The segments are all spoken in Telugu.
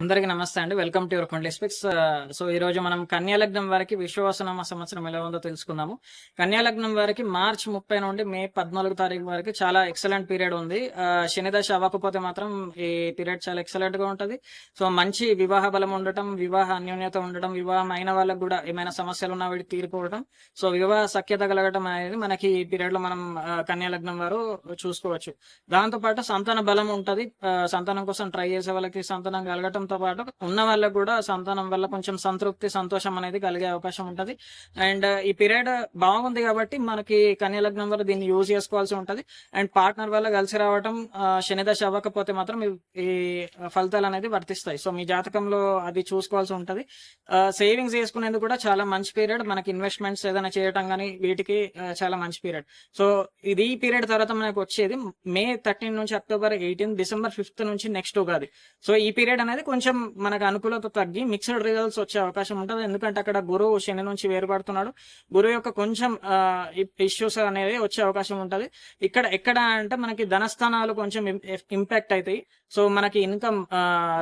అందరికీ నమస్తే అండి. Welcome to your Kondali speaks. So ఈ రోజు మనం కన్యా లగ్నం వారికి విశ్వవసనామ సంవత్సరం ఎలా ఉందో తెలుసుకుందాము. కన్యా లగ్నం వారికి మార్చి 30 నుండి మే 14 తారీఖు వరకు చాలా ఎక్సలెంట్ పీరియడ్ ఉంది. శని దశ అవ్వకపోతే మాత్రం ఈ పీరియడ్ చాలా ఎక్సలెంట్ గా ఉంటది. సో మంచి వివాహ బలం ఉండటం, వివాహ అన్యోన్యత ఉండటం, వివాహం అయిన వాళ్ళకు కూడా ఏమైనా సమస్యలు ఉన్నా వీటి తీరిపోవడం, సో వివాహ సఖ్యత కలగటం అనేది మనకి ఈ పీరియడ్ లో మనం కన్యా లగ్నం వారు చూసుకోవచ్చు. దాంతో పాటు సంతాన బలం ఉంటది. సంతానం కోసం ట్రై చేసే వాళ్ళకి సంతానం కలగటం పాటు ఉన్న వాళ్ళకు కూడా సంతానం వల్ల కొంచెం సంతృప్తి సంతోషం అనేది కలిగే అవకాశం ఉంటది. అండ్ ఈ పీరియడ్ బాగుంది కాబట్టి మనకి కన్యా లగ్నం వల్ల దీన్ని యూజ్ చేసుకోవాల్సి ఉంటది. అండ్ పార్ట్నర్ వల్ల కలిసి రావటం శని దశ అవ్వకపోతే మాత్రం ఈ ఫలితాలు అనేది వర్తిస్తాయి. సో మీ జాతకంలో అది చూసుకోవాల్సి ఉంటది. సేవింగ్స్ చేసుకునేందుకు కూడా చాలా మంచి పీరియడ్. మనకి ఇన్వెస్ట్మెంట్స్ ఏదైనా చేయటం కానీ వీటికి చాలా మంచి పీరియడ్. సో ఇది ఈ పీరియడ్ తర్వాత మనకు వచ్చేది మే 13 నుంచి అక్టోబర్ 18, డిసెంబర్ 5 నుంచి నెక్స్ట్ ఉగాది. సో ఈ పీరియడ్ అనేది కొంచెం మనకు అనుకూలత తగ్గి మిక్స్డ్ రిజల్ట్స్ వచ్చే అవకాశం ఉంటుంది. ఎందుకంటే అక్కడ గురువు శని నుంచి వేరుపడుతున్నాడు. గురువు యొక్క కొంచెం ఇష్యూస్ అనేది వచ్చే అవకాశం ఉంటుంది. ఎక్కడ అంటే మనకి ధనస్థానాలు కొంచెం ఇంపాక్ట్ అవుతాయి. సో మనకి ఇన్కమ్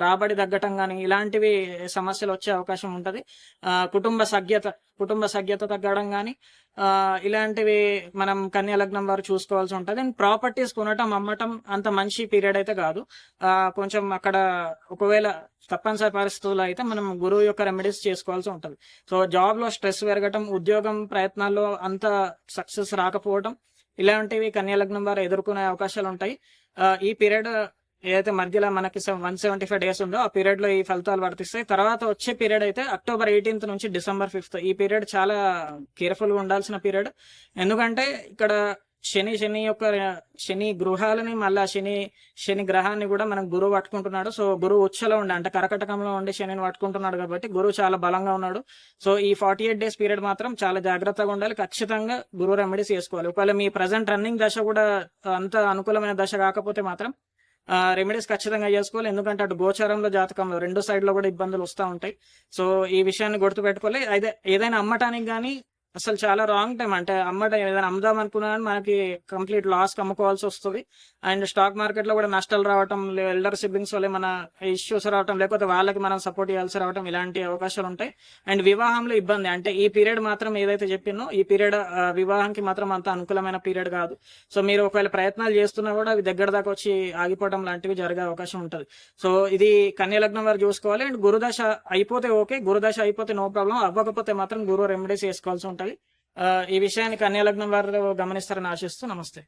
రాబడి తగ్గటం కానీ ఇలాంటివి సమస్యలు వచ్చే అవకాశం ఉంటుంది. కుటుంబ సఖ్యత తగ్గడం కానీ ఇలాంటివి మనం కన్యా లగ్నం వారు చూసుకోవాల్సి ఉంటుంది. అండ్ ప్రాపర్టీస్ కొనటం అమ్మటం అంత మంచి పీరియడ్ అయితే కాదు. కొంచెం అక్కడ ఒకవేళ తప్పనిసరి పరిస్థితుల్లో అయితే మనం గురువు యొక్క రెమెడీస్ చేసుకోవాల్సి ఉంటుంది. సో జాబ్ లో స్ట్రెస్ పెరగటం, ఉద్యోగం ప్రయత్నాల్లో అంత సక్సెస్ రాకపోవడం, ఇలాంటివి కన్యా లగ్నం వారు ఎదుర్కొనే అవకాశాలు ఉంటాయి. ఈ పీరియడ్ ఏదైతే మధ్యలో మనకి 175 డేస్ ఉందో ఆ పీరియడ్ లో ఈ ఫలితాలు వర్తిస్తాయి. తర్వాత వచ్చే పీరియడ్ అయితే అక్టోబర్ 18 నుంచి డిసెంబర్ 5. ఈ పీరియడ్ చాలా కేర్ఫుల్ గా ఉండాల్సిన పీరియడ్. ఎందుకంటే ఇక్కడ శని గృహాలని మళ్ళా శని గ్రహాన్ని కూడా మనకు గురువు పట్టుకుంటున్నాడు. సో గురువు ఉచ్చలో ఉండి అంటే కరకటకంలో ఉండి శనిని పట్టుకుంటున్నాడు కాబట్టి గురువు చాలా బలంగా ఉన్నాడు. సో ఈ 48 డేస్ పీరియడ్ మాత్రం చాలా జాగ్రత్తగా ఉండాలి. ఖచ్చితంగా గురువు రెమెడీస్ చేసుకోవాలి. ఒకవేళ మీ ప్రజెంట్ రన్నింగ్ దశ కూడా అంత అనుకూలమైన దశ కాకపోతే మాత్రం రెమెడీస్ ఖచ్చితంగా చేసుకోవాలి. ఎందుకంటే అటు గోచారంలో జాతకంలో రెండు సైడ్ లో కూడా ఇబ్బందులు వస్తూ ఉంటాయి. సో ఈ విషయాన్ని గుర్తుపెట్టుకోవాలి. ఏదైనా అమ్మటానికి కానీ అసలు చాలా రాంగ్ టైం. అంటే ఏదైనా అమ్ముదాం అనుకున్నా మనకి కంప్లీట్ లాస్ అమ్ముకోవాల్సి వస్తుంది. అండ్ స్టాక్ మార్కెట్ లో కూడా నష్టాలు రావటం, ఎల్డర్ సిబ్లింగ్స్ వల్ల మన ఇష్యూస్ రావటం, లేకపోతే వాళ్ళకి మనం సపోర్ట్ చేయాల్సి రావటం, ఇలాంటి అవకాశాలు ఉంటాయి. అండ్ వివాహంలో ఇబ్బంది. అంటే ఈ పీరియడ్ మాత్రం ఏదైతే చెప్పినో ఈ పీరియడ్ వివాహానికి మాత్రం అంత అనుకూలమైన పీరియడ్ కాదు. సో మీరు ఒకవేళ ప్రయత్నాలు చేస్తున్నా కూడా అవి దగ్గర దాకా వచ్చి ఆగిపోవడం లాంటివి జరిగే అవకాశం ఉంటుంది. సో ఇది కన్యా లగ్నం వారు చూసుకోవాలి. అండ్ గురుదశ అయిపోతే ఓకే, గురుదశ అయిపోతే నో ప్రాబ్లం, అవ్వకపోతే మాత్రం గురు రెమెడీస్ చేసుకోవాల్సి ఉంటుంది. ఈ విషయాన్ని కన్యా లగ్నం వారు గమనిస్తారని ఆశిస్తూ నమస్తే.